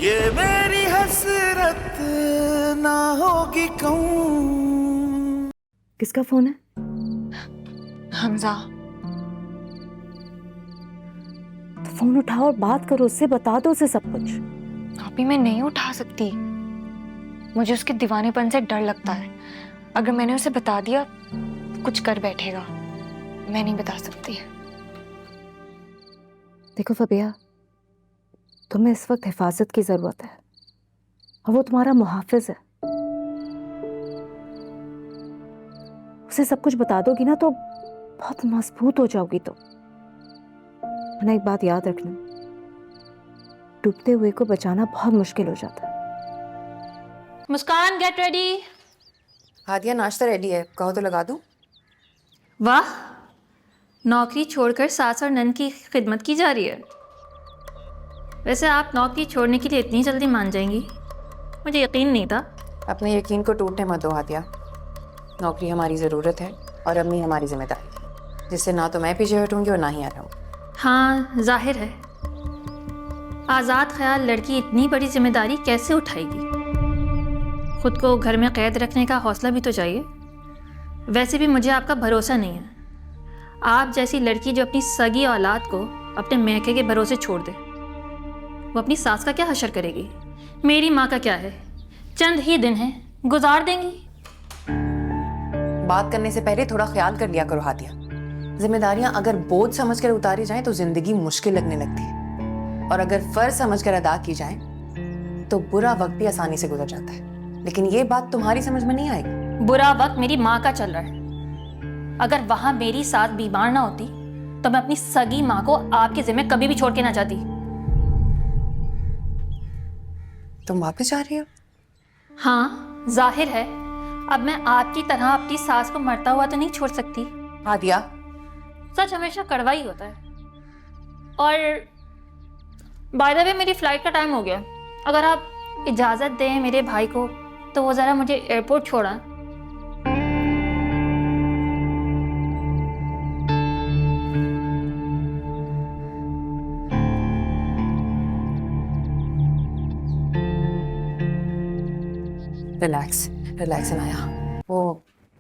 ये मेरी हसरत ना होगी कहूँ। किसका फोन है? हमजा। तो फोन उठाओ और बात करो उससे, बता दो उसे सब कुछ। अभी मैं नहीं उठा सकती, मुझे उसके दीवानेपन से डर लगता है। अगर मैंने उसे बता दिया तो कुछ कर बैठेगा, मैं नहीं बता सकती। देखो फबिया, तुम्हें इस वक्त हिफाजत की जरूरत है और वो तुम्हारा मुहाफिज है। उसे सब कुछ बता दोगी ना तो बहुत मजबूत हो जाओगी। तो वरना एक बात याद रखना, डूबते हुए को बचाना बहुत मुश्किल हो जाता है। मुस्कान, गेट रेडी। हादिया, नाश्ता रेडी है, कहो तो लगा दूं। वाह, नौकरी छोड़कर सास और नंद की खिदमत की जा रही है। वैसे आप नौकरी छोड़ने के लिए इतनी जल्दी मान जाएंगी, मुझे यकीन नहीं था। अपने यकीन को टूटने मत दो हादिया। नौकरी हमारी ज़रूरत है और अम्मी हमारी जिम्मेदारी, जिससे ना तो मैं पीछे हटूंगी और ना ही आराम। हाँ, जाहिर है। आज़ाद ख्याल लड़की इतनी बड़ी जिम्मेदारी कैसे उठाएगी? खुद को घर में कैद रखने का हौसला भी तो चाहिए। वैसे भी मुझे आपका भरोसा नहीं है। आप जैसी लड़की जो अपनी सगी औलाद को अपने मैके के भरोसे छोड़ दे, वो अपनी सास का क्या हशर करेगी? मेरी माँ का क्या है, चंद ही दिन है, गुजार देंगी। बात करने से पहले थोड़ा ख्याल कर लिया करो हादिया। जिम्मेदारियां अगर बोझ समझ कर उतारी जाएं तो जिंदगी मुश्किल लगने लगती है, और अगर फर्ज समझ कर अदा की जाए तो बुरा वक्त भी आसानी से गुजर जाता है। लेकिन ये बात तुम्हारी समझ में नहीं आएगी। बुरा वक्त मेरी माँ का चल रहा है। अगर वहां मेरी सास बीमार ना होती तो मैं अपनी सगी माँ को आपके जिम्मे कभी भी छोड़ के ना जाती। तुम वापस जा रही हो? हाँ, जाहिर है। अब मैं आपकी तरह अपनी सास को मरता हुआ तो नहीं छोड़ सकती। हादिया, सच हमेशा कड़वा ही होता है। और बाय द वे, मेरी फ्लाइट का टाइम हो गया। अगर आप इजाज़त दें मेरे भाई को तो वो ज़रा मुझे एयरपोर्ट छोड़ा। Relax relax Anaya. वो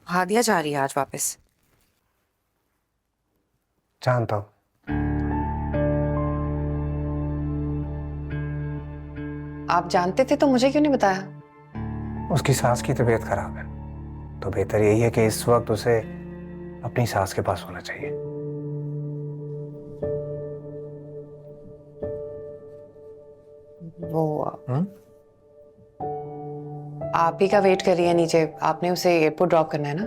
हादिया जा रही है आज वापस। जानता हूँ। आप जानते थे तो मुझे क्यों नहीं बताया? उसकी सास की तबीयत खराब है, तो बेहतर यही है कि इस वक्त उसे अपनी सास के पास होना चाहिए। वो आप ही का वेट कर रही है नीचे। आपने उसे एयरपोर्ट ड्रॉप करना है ना?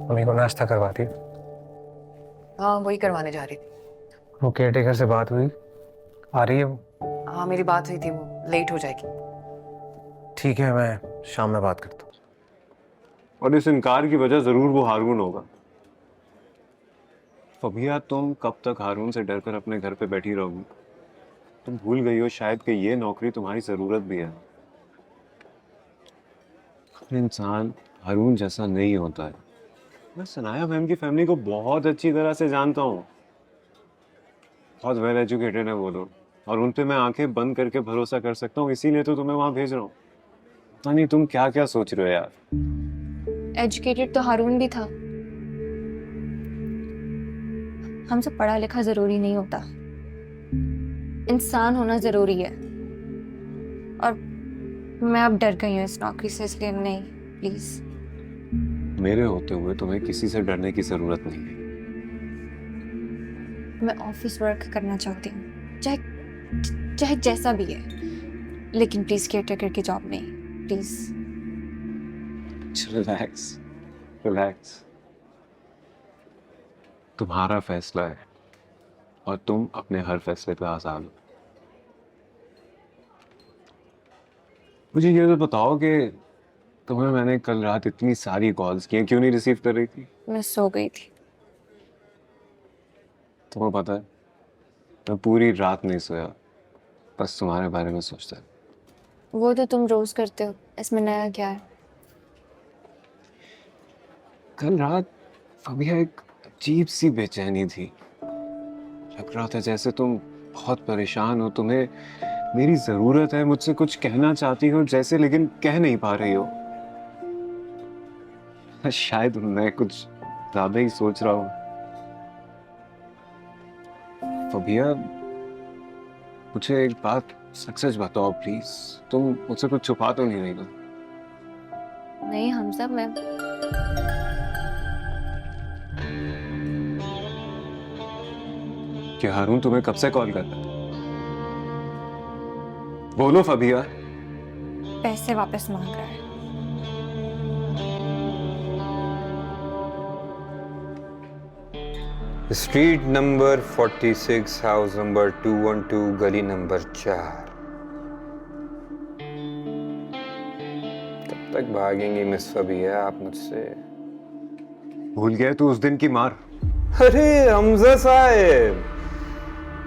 मम्मी को नाश्ता करवाती। हाँ, वही करवाने जा रही थी। वो केयरटेकर से बात हुई? आ रही है वो? हाँ, मेरी बात हुई थी, वो लेट हो जाएगी। ठीक है, मैं शाम में बात करता हूँ। और इस इनकार की वजह जरूर वो हारून होगा। फबिया, तुम कब तक हारून से डरकर अपने घर पे बैठी रहोगी? तुम भूल गई हो शायद कि ये नौकरी तुम्हारी जरूरत भी है। इंसान हारून जैसा नहीं होता है। मैं सनाया मैम की फैमिली को बहुत अच्छी तरह से जानता हूँ। बहुत वेल एजुकेटेड है वो लोग, और उन पे मैं आंखें बंद करके भरोसा कर सकता हूँ। इसीलिए तो तुम्हें वहां भेज रहा हूँ। पता नहीं तुम क्या क्या सोच रहे हो यार। एजुकेटेड तो हारून भी था। हमसे पढ़ा लिखा जरूरी नहीं होता, इंसान होना जरूरी है। और मैं अब डर गई हूँ इस नौकरी से, इसलिए नहीं, प्लीज। मेरे होते हुए तुम्हें किसी से डरने की जरूरत नहीं है। मैं ऑफिस वर्क करना चाहती हूँ, चाहे चाहे जैसा भी है, लेकिन प्लीज केयरटेकर की जॉब नहीं, प्लीज। रिलैक्स रिलैक्स, तुम्हारा फैसला है और तुम अपने हर फैसले पे आजाद हो। मुझे ये तो बताओ कि तुम्हें मैंने कल रात इतनी सारी कॉल्स की, क्यों नहीं रिसीव कर रही थी? मैं सो गई थी। तुम्हें पता है, मैं पूरी रात नहीं सोया, बस तुम्हारे बारे में सोचता है। वो तो तुम रोज करते हो, इसमें नया क्या है? कल रात फबिया एक अजीब सी बेचैनी थी। लग रहा था जैसे तुम बहुत परेशान हो, तुम्हें मेरी जरूरत है, मुझसे कुछ कहना चाहती हो जैसे, लेकिन कह नहीं पा रही हो। शायद मैं कुछ ज्यादा ही सोच रहा हूं। फबिया, मुझे एक बात सच सच बताओ प्लीज, तुम मुझसे कुछ छुपा तो नहीं रही ना? नहीं हमजा, मैं क्या हारून तुम्हें कब से कॉल कर रहा है? बोलो फबिया। पैसे वापस मांग रहा है। स्ट्रीट नंबर 46, हाउस नंबर 212, गली नंबर 4। कब तक भागेंगी मिस फबिया आप मुझसे? भूल गए तू उस दिन की मार? अरे हमजा साहब,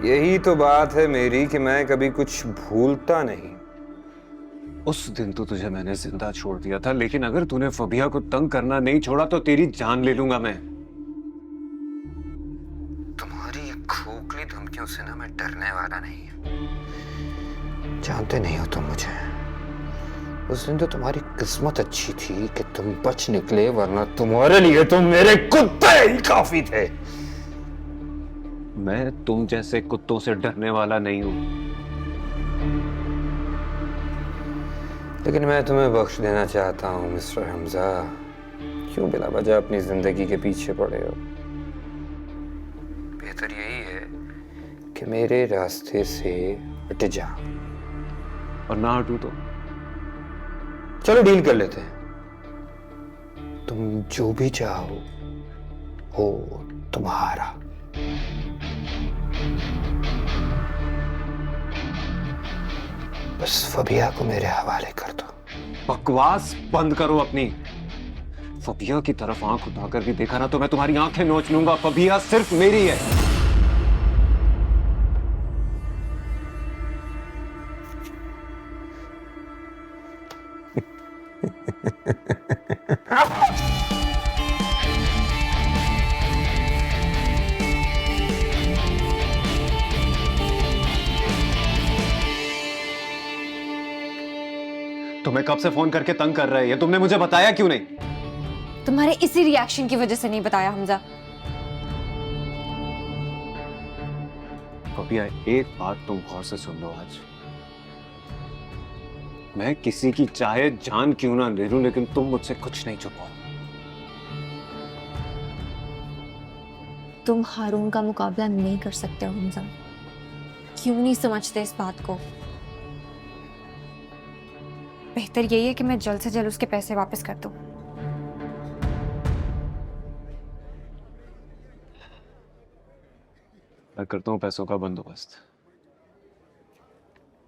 यही तो बात है मेरी कि मैं कभी कुछ भूलता नहीं। उस दिन तो तुझे मैंने जिंदा छोड़ दिया था, लेकिन अगर तूने फबिया को तंग करना नहीं छोड़ा तो तेरी जान ले लूंगा मैं। तुम्हारी खोखली धमकियों से ना मैं डरने वाला नहीं। जानते नहीं हो तुम मुझे। उस दिन तो तुम्हारी किस्मत अच्छी थी कि तुम बच निकले, वरना तुम्हारे लिए तो मेरे कुत्ते ही काफी थे। मैं तुम जैसे कुत्तों से डरने वाला नहीं हूं। लेकिन मैं तुम्हें बख्श देना चाहता हूं मिस्टर हमजा। क्यों बिला वजह अपनी जिंदगी के पीछे पड़े हो? बेहतर यही है कि मेरे रास्ते से हट जा। और ना हटूं तो? चलो डील कर लेते हैं। तुम जो भी चाहो हो तुम्हारा। बस फबिया को मेरे हवाले कर दो। बकवास बंद करो अपनी। फबिया की तरफ आंख उठाकर भी देखा ना तो मैं तुम्हारी आंखें नोच लूंगा। फबिया सिर्फ मेरी है। तुम्हें कब से फोन करके तंग कर रहे हैं? तुमने मुझे बताया क्यों नहीं? तुम्हारे इसी रिएक्शन की वजह से नहीं बताया हमजा। फबिया, एक बात तुम गौर से सुन लो। आज मैं किसी की चाहे जान क्यों ना ले लूं, लेकिन तुम मुझसे कुछ नहीं छुपाओ। तुम हारून का मुकाबला नहीं कर सकते हो हमजा। क्यों नहीं समझते इस बात को? बेहतर यही है कि मैं जल्द से जल्द उसके पैसे वापस कर दूं। मैं करता हूं पैसों का बंदोबस्त।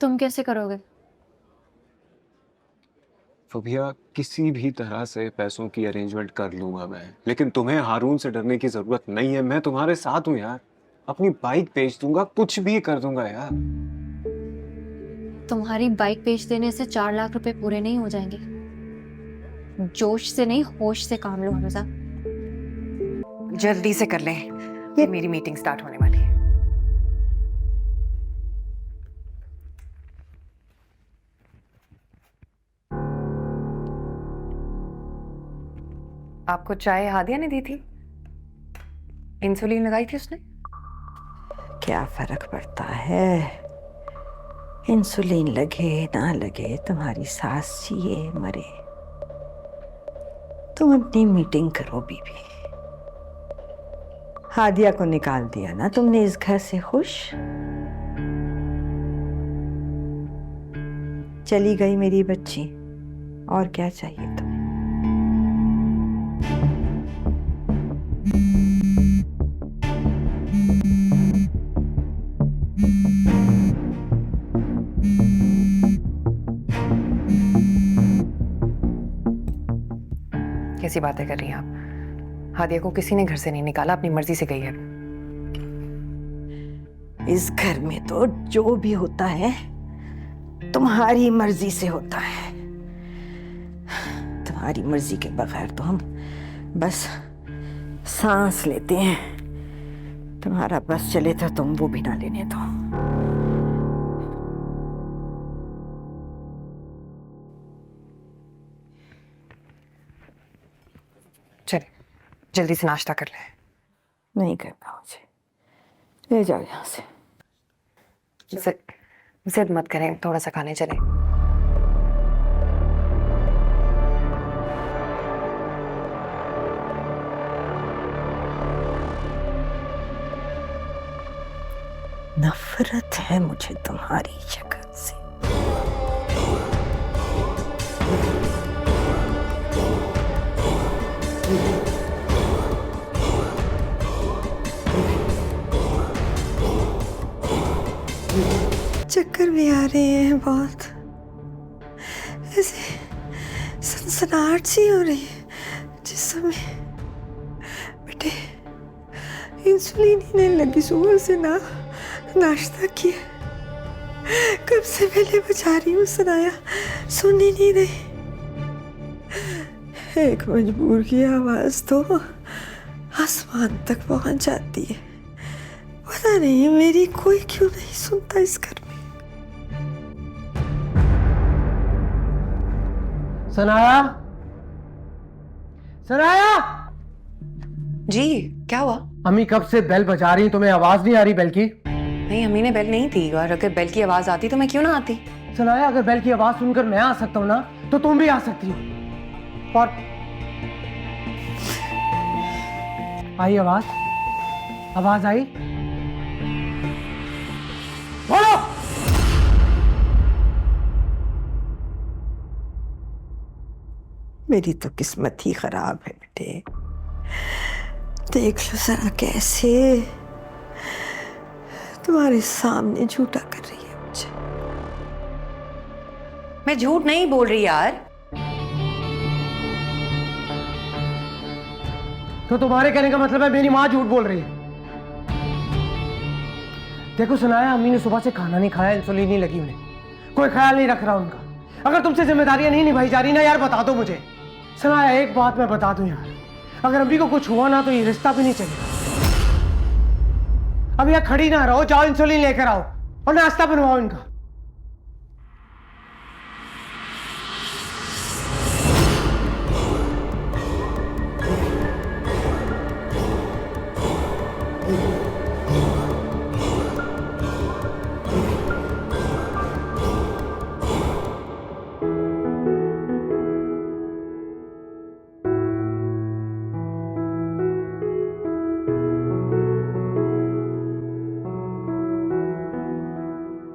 तुम कैसे करोगे? फबिया, किसी भी तरह से पैसों की अरेंजमेंट कर लूंगा मैं, लेकिन तुम्हें हारून से डरने की जरूरत नहीं है। मैं तुम्हारे साथ हूं यार। अपनी बाइक बेच दूंगा, कुछ भी कर दूंगा यार। तुम्हारी बाइक बेच देने से 4 लाख रुपए पूरे नहीं हो जाएंगे। जोश से नहीं, होश से काम लो हमजा। जल्दी से कर लें, ये मेरी मीटिंग स्टार्ट होने वाली है। आपको चाय हादिया ने दी थी? इंसुलिन लगाई थी उसने? क्या फर्क पड़ता है? इंसुलिन लगे ना लगे, तुम्हारी सास जिए मरे। तुम अपनी मीटिंग करो बीबी। हादिया को निकाल दिया ना तुमने इस घर से खुश? चली गई मेरी बच्ची, और क्या चाहिए तुम्हें? कैसी बातें कर रही हैं आप? हादिया को किसी ने घर से नहीं निकाला, अपनी मर्जी से गई है। इस घर में तो जो भी होता है तुम्हारी मर्जी से होता है। तुम्हारी मर्जी के बगैर तो हम बस सांस लेते हैं, तुम्हारा बस चले तो तुम वो भी ना लेने दो। चले जल्दी से नाश्ता कर ले। नहीं करना मुझे, ले जाओ यहाँ से। जिद मत करें, थोड़ा सा खाने चले। नफरत है मुझे तुम्हारी शक्ल से। चक्कर भी आ रहे हैं बहुत, ऐसे सनसनाहट सी हो रही है जिसमें। बेटे इंसुलिन ही नहीं लगी, सुबह से ना नाश्ता किया, कब से पहले बचा रही हूँ, सुनाया सुन ही नहीं रही। एक मजबूर की आवाज तो आसमान तक पहुंच जाती है। पता नहीं मेरी कोई क्यों नहीं सुनता इस घर में। सनाया, सनाया। जी क्या हुआ? अम्मी कब से बेल बजा रही, तुम्हें आवाज नहीं आ रही बेल की? नहीं, अम्मी ने बेल नहीं थी, और अगर बेल की आवाज आती तो मैं क्यों ना आती। सनाया, अगर बेल की आवाज सुनकर मैं आ सकता हूँ ना, तो तुम भी आ सकती हो। और आई आवाज? आवाज आई? बोलो। मेरी तो किस्मत ही खराब है बेटे, देख लो जरा कैसे तुम्हारे सामने झूठा कर रही है मुझे। मैं झूठ नहीं बोल रही यार। तो तुम्हारे कहने का मतलब है मेरी माँ झूठ बोल रही है? देखो सुनाया, अम्मी ने सुबह से खाना नहीं खाया, इंसुलिन नहीं लगी उन्हें, कोई ख्याल नहीं रख रहा उनका। अगर तुमसे जिम्मेदारियां नहीं निभाई जा रही ना यार, बता दो मुझे। सुनाया, एक बात मैं बता दूं यार, अगर अम्मी को कुछ हुआ ना तो ये रिश्ता भी नहीं चलेगा। अब यहाँ खड़ी ना रहो, जाओ इंसुलिन लेकर आओ और नाश्ता बनवाओ इनका।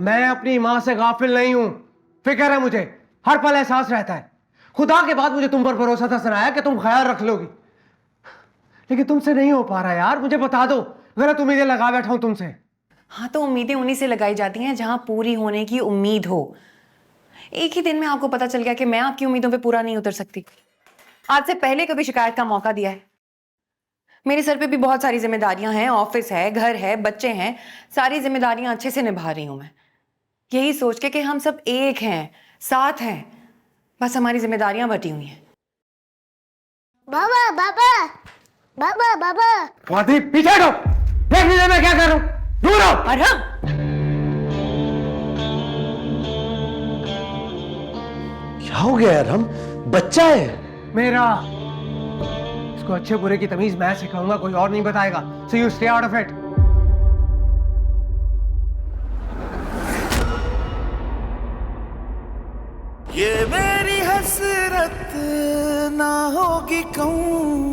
मैं अपनी मां से गाफिल नहीं हूं, फिक्र है मुझे, हर पल एहसास रहता है। खुदा के बाद मुझे तुम पर भरोसा था सनाया कि तुम ख्याल रख लोगी, लेकिन तुमसे नहीं हो पा रहा यार। मुझे बता दो, गलत उम्मीदें लगा बैठा हूं तुमसे। हाँ तो उम्मीदें उन्हीं से लगाई जाती हैं जहां पूरी होने की उम्मीद हो। एक ही दिन में आपको पता चल गया कि मैं आपकी उम्मीदों पे पूरा नहीं उतर सकती। आज से पहले कभी शिकायत का मौका दिया है? मेरे सर पे भी बहुत सारी जिम्मेदारियां हैं, ऑफिस है, घर है, बच्चे हैं, सारी जिम्मेदारियां अच्छे से निभा रही हूं मैं, यही सोच के कि हम सब एक हैं, साथ हैं, बस हमारी जिम्मेदारियां बटी हुई हैं। बाबा बाबा बाबा बाबा स्वाति, पीछे हटो, देख लीजिए मैं क्या कर रहा हूं, दूर रहो। अरे क्या हो गया यार, हम बच्चा है मेरा, इसको अच्छे बुरे की तमीज मैं सिखाऊंगा, कोई और नहीं बताएगा। So you stay out of it. ये मेरी हसरत ना होगी कहूँ